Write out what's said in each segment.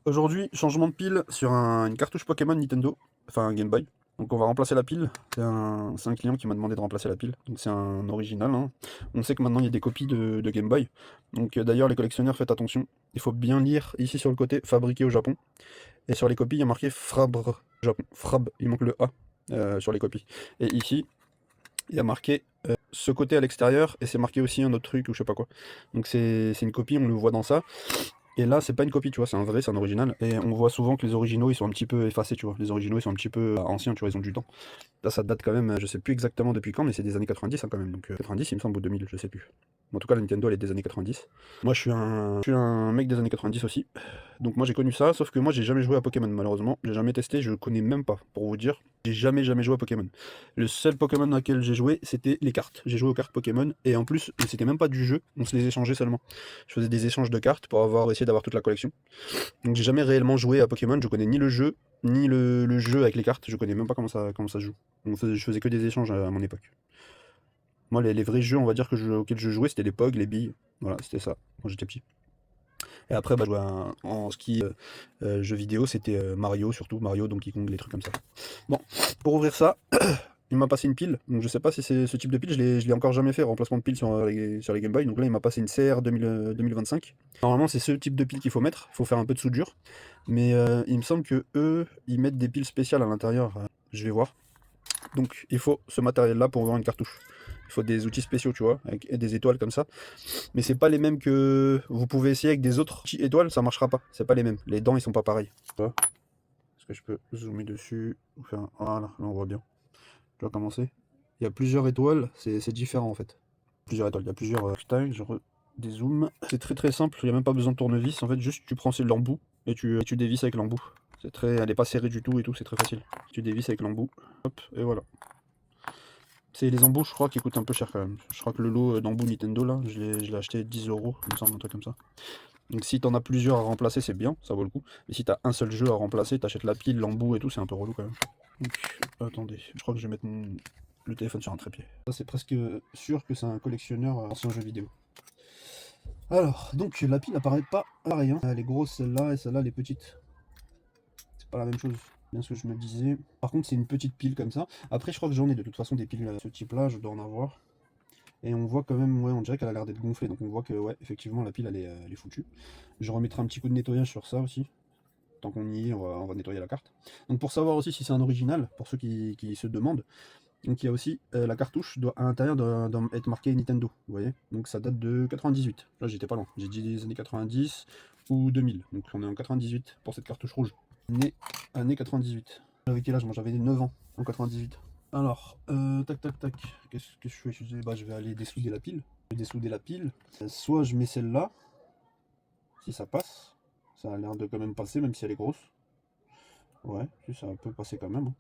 Aujourd'hui, changement de pile sur une cartouche Pokémon Nintendo, enfin un Game Boy. Donc on va remplacer la pile. C'est un client qui m'a demandé de remplacer la pile. Donc c'est un original, hein. On sait que maintenant il y a des copies de Game Boy. Donc d'ailleurs les collectionneurs, faites attention. Il faut bien lire ici sur le côté, fabriqué au Japon. Et sur les copies, il y a marqué Frabre Japon. Frab, il manque le A sur les copies. Et ici, il y a marqué ce côté à l'extérieur, et c'est marqué aussi un autre truc ou je sais pas quoi. Donc c'est une copie, on le voit dans ça. Et là, c'est pas une copie, tu vois, c'est un vrai, c'est un original. Et on voit souvent que les originaux, ils sont un petit peu effacés, tu vois. Les originaux, ils sont un petit peu anciens, tu vois, ils ont du temps. Là, ça date quand même, je sais plus exactement depuis quand, mais c'est des années 90 hein, quand même. Donc 90, il me semble, ou 2000, je sais plus. En tout cas, la Nintendo, elle est des années 90. Moi, je suis un mec des années 90 aussi. Donc moi, j'ai connu ça, sauf que moi, j'ai jamais joué à Pokémon, malheureusement. J'ai jamais testé, je connais même pas, pour vous dire. J'ai jamais joué à Pokémon. Le seul Pokémon auquel j'ai joué, c'était les cartes. J'ai joué aux cartes Pokémon, et en plus, c'était même pas du jeu, on se les échangeait seulement. Je faisais des échanges de cartes pour essayer d'avoir toute la collection. Donc j'ai jamais réellement joué à Pokémon, je connais ni le jeu, ni le jeu avec les cartes, je connais même pas comment ça se joue. Je faisais que des échanges à mon époque. Moi, les vrais jeux, on va dire, auxquels je jouais, c'était les POG, les billes. Voilà, c'était ça, quand j'étais petit. Et après, bah, je jouais en ski, jeux vidéo, c'était Mario, surtout Mario, Donkey Kong, les trucs comme ça. Bon, pour ouvrir ça, il m'a passé une pile. Donc je sais pas si c'est ce type de pile, je l'ai encore jamais fait, remplacement de pile sur les Game Boy. Donc là, il m'a passé une CR 2025. Normalement, c'est ce type de pile qu'il faut mettre, il faut faire un peu de soudure. Mais il me semble que eux, ils mettent des piles spéciales à l'intérieur. Je vais voir. Donc il faut ce matériel-là pour ouvrir une cartouche. Il faut des outils spéciaux, tu vois, avec des étoiles comme ça. Mais c'est pas les mêmes que vous pouvez essayer avec des autres étoiles, ça marchera pas. C'est pas les mêmes. Les dents, ils sont pas pareils. Tu vois. Est-ce que je peux zoomer dessus? Voilà, là on voit bien. Je dois commencer. Il y a plusieurs étoiles, c'est différent en fait. Plusieurs étoiles, il y a plusieurs tailles, je dézoome. C'est très très simple, il n'y a même pas besoin de tournevis. En fait, juste tu prends l'embout et tu dévisses avec l'embout. Elle est pas serrée du tout et tout, c'est très facile. Tu dévisses avec l'embout, hop, et voilà. C'est les embouts, je crois, qui coûtent un peu cher quand même. Je crois que le lot d'embouts Nintendo là, je l'ai acheté 10 €, il me semble, un truc comme ça. Donc si t'en as plusieurs à remplacer, c'est bien, ça vaut le coup. Mais si t'as un seul jeu à remplacer, t'achètes la pile, l'embout et tout, c'est un peu relou quand même. Donc, attendez, je crois que je vais mettre le téléphone sur un trépied. Ça, c'est presque sûr que c'est un collectionneur ancien jeu vidéo. Alors, donc la pile apparaît pas pareil, hein. Elle est grosse celle-là et celle-là elle est petite. C'est pas la même chose, bien ce que je me disais. Par contre, c'est une petite pile comme ça. Après, je crois que j'en ai de toute façon des piles de ce type-là, je dois en avoir. Et on voit quand même, ouais, on dirait qu'elle a l'air d'être gonflée. Donc on voit que, ouais, effectivement, la pile elle est foutue. Je remettrai un petit coup de nettoyage sur ça aussi. Tant qu'on y est, on va nettoyer la carte. Donc pour savoir aussi si c'est un original, pour ceux qui se demandent, donc il y a aussi la cartouche doit à l'intérieur doit être marquée Nintendo, vous voyez. Donc ça date de 98. Là j'étais pas loin, j'ai dit les années 90 ou 2000. Donc on est en 98 pour cette cartouche rouge. Né année 98. J'avais quel âge? Moi j'avais 9 ans en 98. Alors, tac tac tac, qu'est-ce que je fais? Je vais aller dessouder la pile. Je vais dessouder la pile. Soit je mets celle-là, si ça passe. Ça a l'air de quand même passer, même si elle est grosse. Ouais, si, ça peut passer quand même, hein.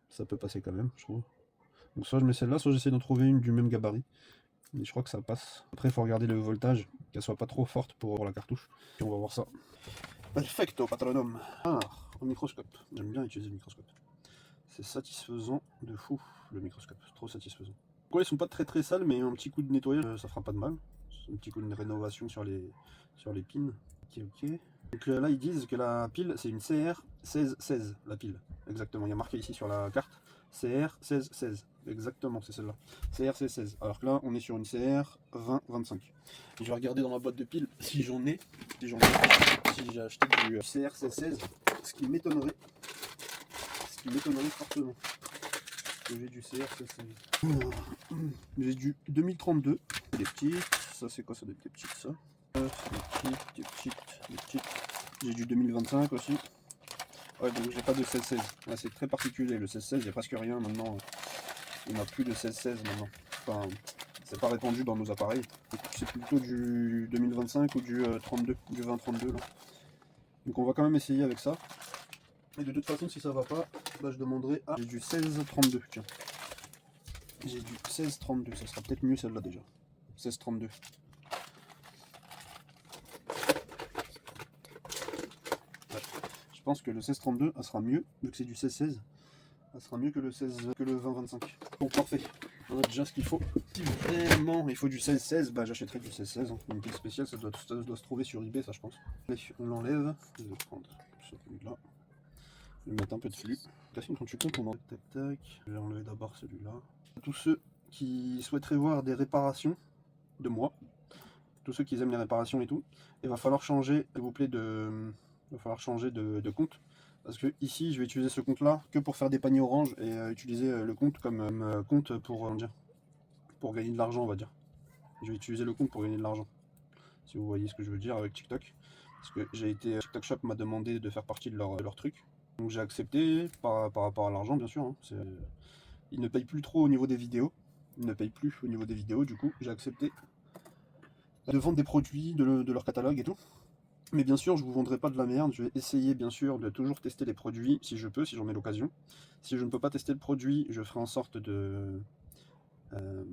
Ça peut passer quand même, je trouve. Donc soit je mets celle-là, soit j'essaie d'en trouver une du même gabarit. Mais je crois que ça passe. Après, il faut regarder le voltage, qu'elle soit pas trop forte pour la cartouche. Et on va voir ça. Perfecto, patronum. Alors, au microscope. J'aime bien utiliser le microscope. C'est satisfaisant de fou, le microscope. Trop satisfaisant. Donc ouais, ils sont pas très très sales, mais un petit coup de nettoyage, ça fera pas de mal. Un petit coup de rénovation sur les pins. Ok, ok. Donc là, ils disent que la pile, c'est une CR1616, la pile. Exactement, il y a marqué ici sur la carte. CR1616, exactement, c'est celle-là. CR1616. Alors que là, on est sur une CR2025. Je vais regarder dans ma boîte de piles si j'en ai. Si j'ai acheté du CR1616, ce qui m'étonnerait. Fortement. Que j'ai du CR1616. J'ai du 2032. Des petites. Ça, c'est quoi ça, des petites, ça? Des petites. J'ai du 2025 aussi. Ouais, donc j'ai pas de 16-16. Ouais, c'est très particulier. Le 16-16, il n'y a presque rien maintenant. On n'a plus de 16-16 maintenant. Enfin, c'est pas répandu dans nos appareils. C'est plutôt du 2025 ou du 32, du 2032 là. Donc on va quand même essayer avec ça. Et de toute façon, si ça va pas, bah, je demanderai. Ah, j'ai du 16-32, tiens. J'ai du 16-32, ça sera peut-être mieux celle-là déjà. 16-32. Je pense que le 16-32, elle sera mieux, vu que c'est du 16-16. Elle sera mieux que le 16, que le 20-25. Bon, parfait. On a déjà ce qu'il faut. Si vraiment il faut du 16-16, bah j'achèterai du 16-16. Hein. Une pile spéciale, ça doit se trouver sur eBay, ça je pense. Allez, on l'enlève. Je vais prendre celui-là. Je vais mettre un peu de flux. Quand tu comptes, on en tac tac. Je vais enlever d'abord celui-là. Tous ceux qui souhaiteraient voir des réparations de moi, tous ceux qui aiment les réparations et tout, il va falloir changer, s'il vous plaît, de compte. Parce que ici, je vais utiliser ce compte-là que pour faire des paniers orange et utiliser le compte comme compte pour gagner de l'argent, on va dire. Je vais utiliser le compte pour gagner de l'argent. Si vous voyez ce que je veux dire avec TikTok. Parce que j'ai été, TikTok Shop m'a demandé de faire partie de leur truc. Donc j'ai accepté par rapport à l'argent, bien sûr. Hein. Ils ne payent plus trop au niveau des vidéos. Ils ne payent plus au niveau des vidéos, du coup, j'ai accepté de vendre des produits de leur catalogue et tout. Mais bien sûr, je vous vendrai pas de la merde. Je vais essayer, bien sûr, de toujours tester les produits si je peux, si j'en ai l'occasion. Si je ne peux pas tester le produit, je ferai en sorte de...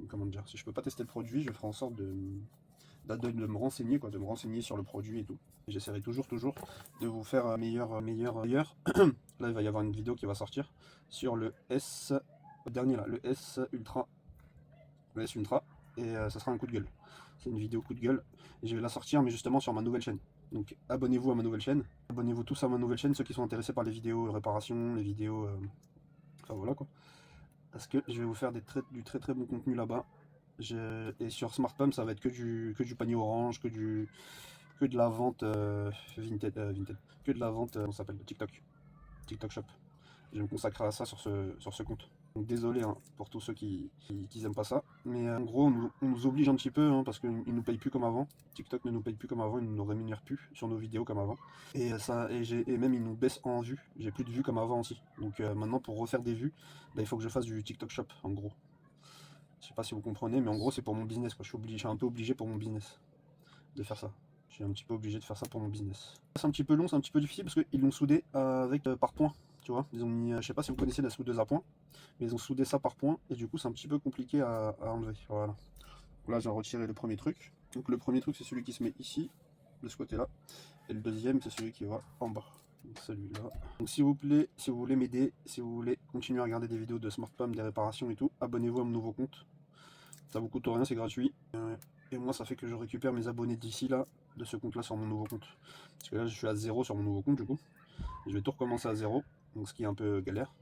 comment dire, si je peux pas tester le produit, je ferai en sorte de me renseigner, quoi, de me renseigner sur le produit et tout. J'essaierai toujours de vous faire meilleur. Là, il va y avoir une vidéo qui va sortir sur le S, le dernier là, le S Ultra, et ça sera un coup de gueule. C'est une vidéo coup de gueule, et je vais la sortir, mais justement sur ma nouvelle chaîne. Donc abonnez-vous à ma nouvelle chaîne, abonnez-vous tous à ma nouvelle chaîne, ceux qui sont intéressés par les vidéos réparation, les vidéos, enfin voilà quoi. Parce que je vais vous faire du très bon contenu là-bas. Et sur Smart Pump, ça va être que du panier orange, que de la vente vintage, que de la vente, on s'appelle TikTok Shop. Je vais me consacrer à ça sur ce compte. Donc désolé hein, pour tous ceux qui aiment pas ça. Mais en gros, on nous oblige un petit peu hein, parce qu'ils nous payent plus comme avant. TikTok ne nous paye plus comme avant, ils ne nous rémunèrent plus sur nos vidéos comme avant. Et même ils nous baissent en vues. J'ai plus de vues comme avant aussi. Donc maintenant pour refaire des vues, bah, il faut que je fasse du TikTok Shop en gros. Je sais pas si vous comprenez, mais en gros c'est pour mon business quoi. Je suis un peu obligé pour mon business de faire ça. Je suis un petit peu obligé de faire ça pour mon business. C'est un petit peu long, c'est un petit peu difficile parce qu'ils l'ont soudé avec par points. Tu vois, ils ont mis, je sais pas si vous connaissez la soudeuse à points, mais ils ont soudé ça par points et du coup c'est un petit peu compliqué à enlever. Voilà. Donc là j'ai retiré le premier truc. Donc le premier truc c'est celui qui se met ici, de ce côté-là, et le deuxième c'est celui qui va en bas. Donc celui-là. Donc s'il vous plaît, si vous voulez m'aider, si vous voulez continuer à regarder des vidéos de Smart Pump, des réparations et tout, abonnez-vous à mon nouveau compte. Ça vous coûte rien, c'est gratuit. Et moi ça fait que je récupère mes abonnés d'ici là, de ce compte là sur mon nouveau compte. Parce que là je suis à 0 sur mon nouveau compte du coup. Je vais tout recommencer à 0, donc ce qui est un peu galère.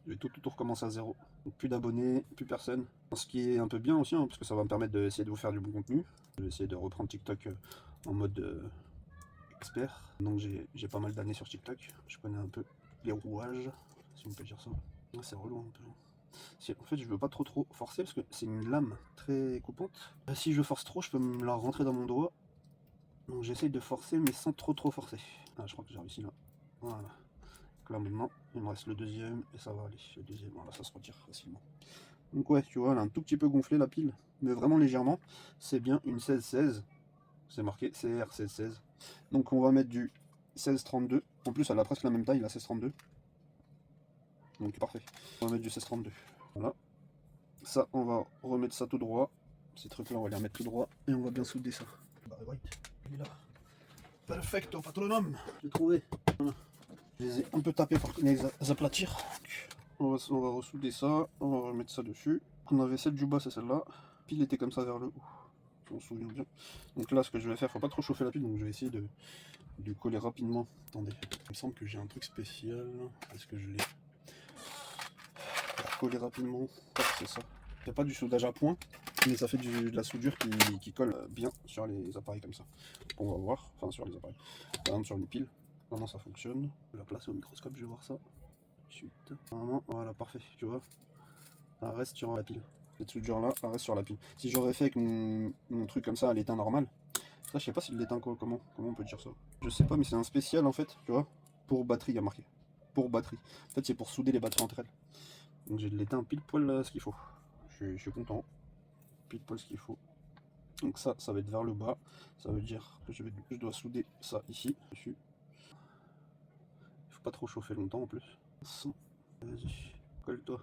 Je vais tout recommencer à 0. Donc plus d'abonnés, plus personne. Ce qui est un peu bien aussi, hein, parce que ça va me permettre d'essayer de vous faire du bon contenu. Je vais essayer de reprendre TikTok en mode expert. Donc j'ai pas mal d'années sur TikTok. Je connais un peu les rouages, si on peut dire ça. C'est relou un peu. En fait je veux pas trop forcer parce que c'est une lame très coupante. Si je force trop, je peux me la rentrer dans mon doigt. Donc j'essaye de forcer mais sans trop forcer. Ah, je crois que j'ai réussi là. Voilà. Donc là maintenant, il me reste le deuxième et ça va aller. Le deuxième, voilà, ça se retire facilement. Donc ouais, tu vois, elle a un tout petit peu gonflé la pile, mais vraiment légèrement. C'est bien une 16-16. C'est marqué CR16-16. Donc on va mettre du 16-32. En plus, elle a presque la même taille, la 16-32. Donc parfait. On va mettre du 16-32. Voilà. Ça, on va remettre ça tout droit. Ces trucs-là, on va les remettre tout droit et on va bien souder ça. Barry White, il est là. Perfecto, patronum. J'ai trouvé. Voilà. Je les ai un peu tapés pour les aplatir. On va ressouder ça, on va remettre ça dessus. On avait celle du bas, c'est celle-là. La pile était comme ça vers le haut. Je m'en souviens bien. Donc là, ce que je vais faire, faut pas trop chauffer la pile, donc je vais essayer de coller rapidement. Attendez, il me semble que j'ai un truc spécial. Est-ce que je l'ai? Pour coller rapidement, c'est ça. C'est pas du soudage à point, mais ça fait de la soudure qui colle bien sur les appareils comme ça. On va voir, enfin sur les appareils. Par exemple sur une pile, comment ça fonctionne. Je vais la placer au microscope, je vais voir ça. Suite. Normalement, voilà, parfait, tu vois. Elle reste sur la pile. Cette soudure là, elle reste sur la pile. Si j'aurais fait avec mon truc comme ça à l'étain normal, ça je sais pas si l'étain comment on peut dire ça. Je sais pas, mais c'est un spécial en fait, tu vois. Pour batterie, il y a marqué. Pour batterie. En fait, c'est pour souder les batteries entre elles. Donc j'ai de l'étain pile poil ce qu'il faut. Je suis content. Pile poil ce qu'il faut. Donc ça va être vers le bas. Ça veut dire que je dois souder ça ici, dessus. Il faut pas trop chauffer longtemps en plus. Vas-y, colle-toi.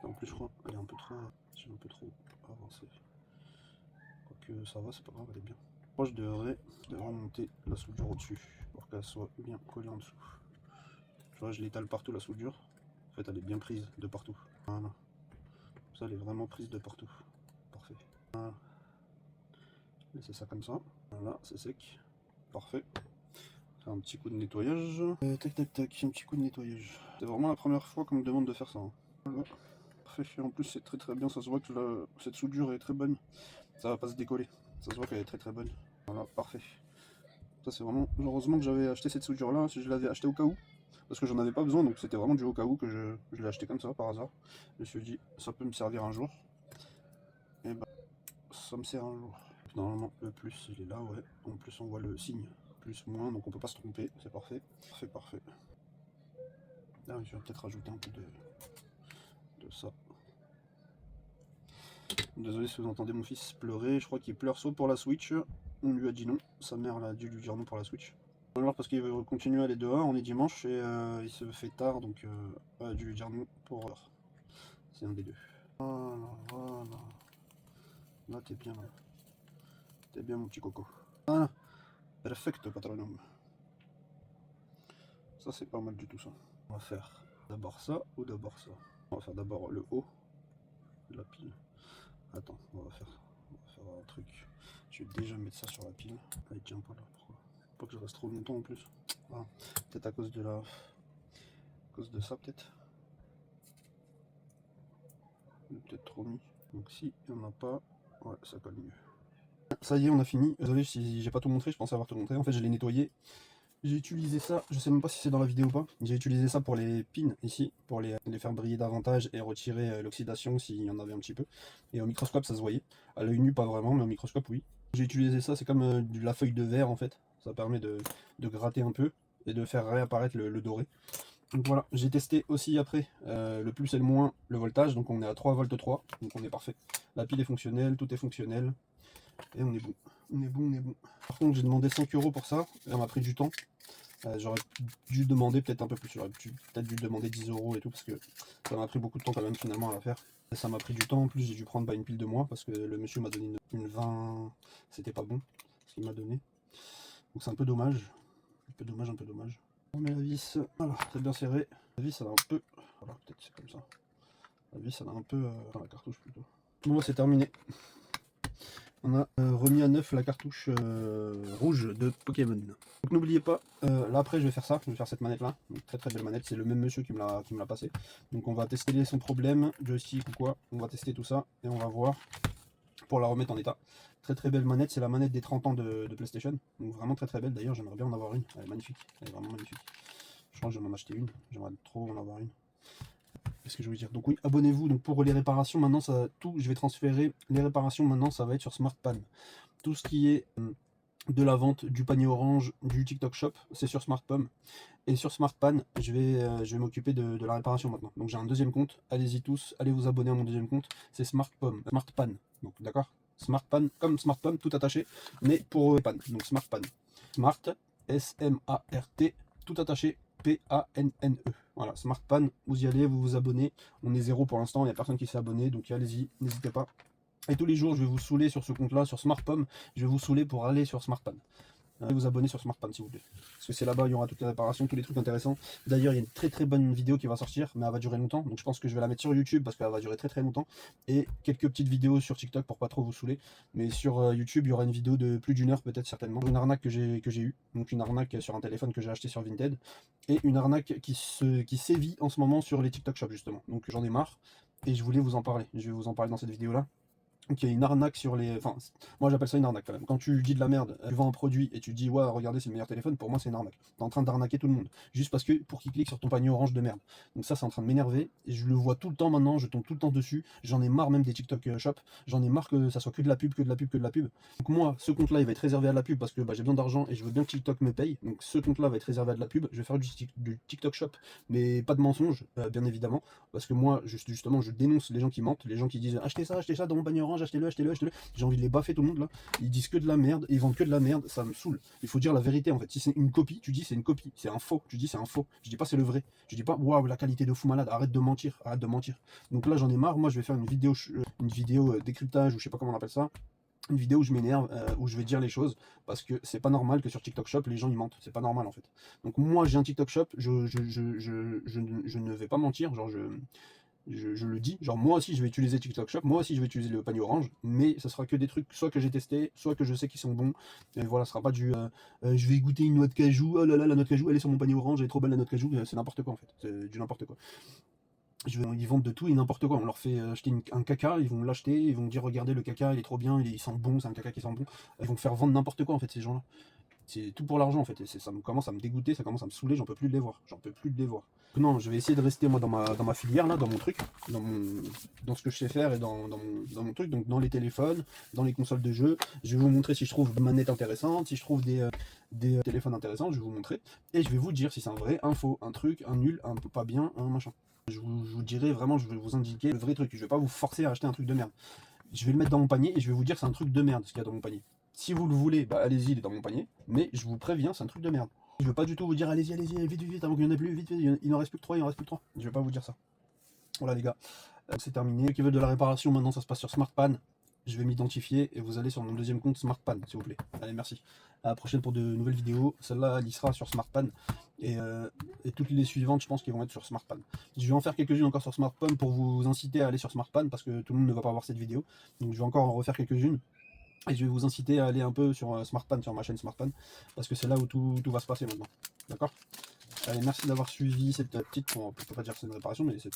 En plus, je crois qu'elle est un peu trop. J'ai un peu trop avancé. Quoique ça va, c'est pas grave, elle est bien. Moi, je devrais monter la soudure au-dessus pour qu'elle soit bien collée en dessous. Tu vois, je l'étale partout la soudure. En fait, elle est bien prise de partout. Voilà. Ça, elle est vraiment prise de partout. Parfait. Voilà. Laissez ça comme ça. Voilà, c'est sec. Parfait. Faire un petit coup de nettoyage. Tac tac tac, un petit coup de nettoyage. C'est vraiment la première fois qu'on me demande de faire ça. Hein. Voilà. Parfait. Et en plus, c'est très très bien. Ça se voit que cette soudure est très bonne. Ça va pas se décoller. Ça se voit qu'elle est très très bonne. Voilà, parfait. Ça, c'est vraiment. Heureusement que j'avais acheté cette soudure là. Si je l'avais acheté au cas où. Parce que j'en avais pas besoin. Donc c'était vraiment du au cas où que je l'ai acheté comme ça par hasard. Je me suis dit, ça peut me servir un jour. Et bah, ça me sert un jour. Normalement, le plus il est là, ouais. En plus, on voit le signe. Plus, moins, donc on peut pas se tromper. C'est parfait. Parfait, parfait. Là, je vais peut-être rajouter un peu de ça. Désolé si vous entendez mon fils pleurer. Je crois qu'il pleure soit pour la Switch. On lui a dit non. Sa mère a dû lui dire non pour la Switch. Alors parce qu'il veut continuer à aller dehors. On est dimanche et il se fait tard, donc elle a dû lui dire non pour heure. C'est un des deux. Voilà, voilà. Là, t'es bien. T'es bien, mon petit coco. Voilà. Perfecto, patronum. Ça, c'est pas mal du tout, ça. On va faire d'abord ça ou d'abord ça. On va faire d'abord le haut de la pile. Attends, on va faire un truc. Je vais déjà mettre ça sur la pile. Allez, tiens pas là, pourquoi? Pas que je reste trop longtemps en plus. Ah, peut-être à cause de la. À cause de ça, peut-être. Peut-être trop mis. Donc si il n'y en a pas, ouais, ça colle mieux. Ça y est, on a fini. Désolé si j'ai pas tout montré, je pensais avoir tout montré. En fait, je l'ai nettoyé. J'ai utilisé ça, je sais même pas si c'est dans la vidéo ou pas. J'ai utilisé ça pour les pins ici, pour les faire briller davantage et retirer l'oxydation s'il y en avait un petit peu. Et au microscope, ça se voyait. À l'œil nu, pas vraiment, mais au microscope, oui. J'ai utilisé ça, c'est comme de la feuille de verre en fait. Ça permet de gratter un peu et de faire réapparaître le doré. Donc voilà, j'ai testé aussi après le plus et le moins, le voltage. Donc on est à 3,3 V, donc on est parfait. La pile est fonctionnelle, tout est fonctionnel. Et on est bon. On est bon, on est bon. Par contre, j'ai demandé 5 € pour ça. Et on m'a pris du temps. J'aurais dû demander peut-être un peu plus. J'aurais peut-être dû demander 10 € et tout. Parce que ça m'a pris beaucoup de temps quand même finalement à la faire. Et ça m'a pris du temps. En plus, j'ai dû prendre une pile de moi. Parce que le monsieur m'a donné une 20. C'était pas bon ce qu'il m'a donné. Donc c'est un peu dommage. Un peu dommage, un peu dommage. On met la vis. Voilà, c'est bien serré. La vis, elle a un peu. Voilà, peut-être c'est comme ça. La vis, elle a un peu. Enfin, la cartouche plutôt. Bon, c'est terminé. On a remis à neuf la cartouche rouge de Pokémon. Donc n'oubliez pas, là après je vais faire ça, je vais faire cette manette là. Donc, très très belle manette, c'est le même monsieur qui me l'a passé. Donc on va tester son problème, joystick ou quoi, on va tester tout ça et on va voir pour la remettre en état. Très très belle manette, c'est la manette des 30 ans de PlayStation. Donc vraiment très très belle, d'ailleurs j'aimerais bien en avoir une, elle est magnifique, elle est vraiment magnifique. Je pense que je vais m'en acheter une, j'aimerais trop en avoir une. Qu'est-ce que je veux dire? Donc oui, abonnez-vous. Donc pour les réparations, maintenant ça tout, je vais transférer les réparations maintenant, ça va être sur SmartPan. Tout ce qui est de la vente du panier orange, du TikTok Shop, c'est sur SmartPan. Et sur SmartPan, je vais m'occuper de la réparation maintenant. Donc j'ai un deuxième compte. Allez-y tous, allez vous abonner à mon deuxième compte. C'est SmartPan. Donc d'accord. SmartPan comme SmartPan, tout attaché, mais pour Pan. Donc SmartPan. Smart, S-M-A-R-T, tout attaché. P-A-N-N-E. Voilà, SmartPan, vous y allez, vous vous abonnez. On est 0 pour l'instant, il n'y a personne qui s'est abonné, donc allez-y, n'hésitez pas. Et tous les jours, je vais vous saouler sur ce compte-là, sur SmartPan. Je vais vous saouler pour aller sur SmartPan. Allez vous abonner sur SmartPan s'il vous plaît. Parce que c'est là-bas, il y aura toutes les réparations, tous les trucs intéressants. D'ailleurs, il y a une très très bonne vidéo qui va sortir, mais elle va durer longtemps. Donc je pense que je vais la mettre sur YouTube parce qu'elle va durer très très longtemps. Et quelques petites vidéos sur TikTok pour pas trop vous saouler. Mais sur YouTube, il y aura une vidéo de plus d'1 heure peut-être certainement. Une arnaque que j'ai eue. Donc une arnaque sur un téléphone que j'ai acheté sur Vinted. Et une arnaque qui sévit en ce moment sur les TikTok Shop justement. Donc j'en ai marre. Et je voulais vous en parler. Je vais vous en parler dans cette vidéo-là. Donc il y a une arnaque sur les. Enfin, moi j'appelle ça une arnaque quand même. Quand tu dis de la merde, tu vends un produit et tu dis ouais, regardez, c'est le meilleur téléphone, pour moi c'est une arnaque. T'es en train d'arnaquer tout le monde. Juste parce que pour qu'il clique sur ton panier orange de merde. Donc ça, c'est en train de m'énerver. Et je le vois tout le temps maintenant, je tombe tout le temps dessus. J'en ai marre même des TikTok Shop. J'en ai marre que ça soit que de la pub, que de la pub, que de la pub. Donc moi, ce compte-là, il va être réservé à de la pub parce que bah, j'ai besoin d'argent et je veux bien que TikTok me paye. Donc ce compte-là va être réservé à de la pub. Je vais faire du TikTok Shop, mais pas de mensonges, bien évidemment. Parce que moi, justement, je dénonce les gens qui mentent, les gens qui disent achetez ça dans mon panier orange, achetez-le, achetez-le, achetez-le. J'ai envie de les baffer tout le monde là. Ils disent que de la merde, ils vendent que de la merde, ça me saoule. Il faut dire la vérité en fait. Si c'est une copie, tu dis c'est une copie, c'est un faux. Tu dis c'est un faux. Je dis pas c'est le vrai. Je dis pas waouh la qualité de fou malade. Arrête de mentir, arrête de mentir. Donc là j'en ai marre. Moi je vais faire une vidéo décryptage ou je sais pas comment on appelle ça. Une vidéo où je m'énerve, où je vais dire les choses, parce que c'est pas normal que sur TikTok Shop les gens y mentent, c'est pas normal en fait. Donc moi j'ai un TikTok Shop, je ne vais pas mentir, genre je le dis, genre moi aussi je vais utiliser TikTok Shop, moi aussi je vais utiliser le panier orange, mais ce sera que des trucs soit que j'ai testé, soit que je sais qu'ils sont bons, et voilà, ce sera pas du je vais goûter une noix de cajou, oh là là, la noix de cajou elle est sur mon panier orange, elle est trop belle la noix de cajou, c'est n'importe quoi en fait, c'est du n'importe quoi. Ils vendent de tout et n'importe quoi, on leur fait acheter un caca, ils vont l'acheter, ils vont dire regardez le caca il est trop bien, il sent bon, c'est un caca qui sent bon, ils vont faire vendre n'importe quoi en fait ces gens-là. C'est tout pour l'argent en fait, et ça me commence à me dégoûter, ça commence à me saouler, j'en peux plus de les voir, j'en peux plus de les voir. Non, je vais essayer de rester moi dans ma filière là, dans mon truc, dans ce que je sais faire et dans mon truc, donc dans les téléphones, dans les consoles de jeux. Je vais vous montrer si je trouve des manettes intéressantes, si je trouve des téléphones intéressants, je vais vous montrer, et je vais vous dire si c'est un vrai, un faux, un truc, un nul, un pas bien, un machin. Je vous dirai vraiment, je vais vous indiquer le vrai truc, je vais pas vous forcer à acheter un truc de merde. Je vais le mettre dans mon panier et je vais vous dire c'est un truc de merde ce qu'il y a dans mon panier. Si vous le voulez, bah allez-y, il est dans mon panier, mais je vous préviens, c'est un truc de merde. Je veux pas du tout vous dire allez-y, allez-y, vite, vite, avant qu'il n'y en ait plus, vite, vite, il n'en reste plus que 3, il en reste plus que 3. Je vais pas vous dire ça. Voilà les gars, c'est terminé. Ceux qui veulent de la réparation, maintenant ça se passe sur SmartPan. Je vais m'identifier et vous allez sur mon deuxième compte SmartPan, s'il vous plaît. Allez, merci. À la prochaine pour de nouvelles vidéos. Celle-là, elle y sera sur SmartPan. Et toutes les suivantes, je pense qu'ils vont être sur SmartPan. Je vais en faire quelques-unes encore sur SmartPan pour vous inciter à aller sur SmartPan parce que tout le monde ne va pas voir cette vidéo. Donc je vais encore en refaire quelques-unes. Et je vais vous inciter à aller un peu sur SmartPan, sur ma chaîne SmartPan, parce que c'est là où tout va se passer maintenant. D'accord? Allez, merci d'avoir suivi cette petite, on peut pas dire que c'est une réparation, mais cette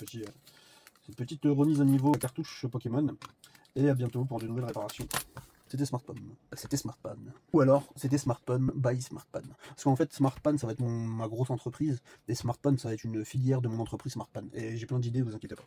petite remise à niveau cartouche Pokémon. Et à bientôt pour de nouvelles réparations. C'était SmartPan. C'était SmartPan. Ou alors, c'était SmartPan by SmartPan. Parce qu'en fait, SmartPan, ça va être ma grosse entreprise, et SmartPan, ça va être une filière de mon entreprise SmartPan. Et j'ai plein d'idées, vous inquiétez pas.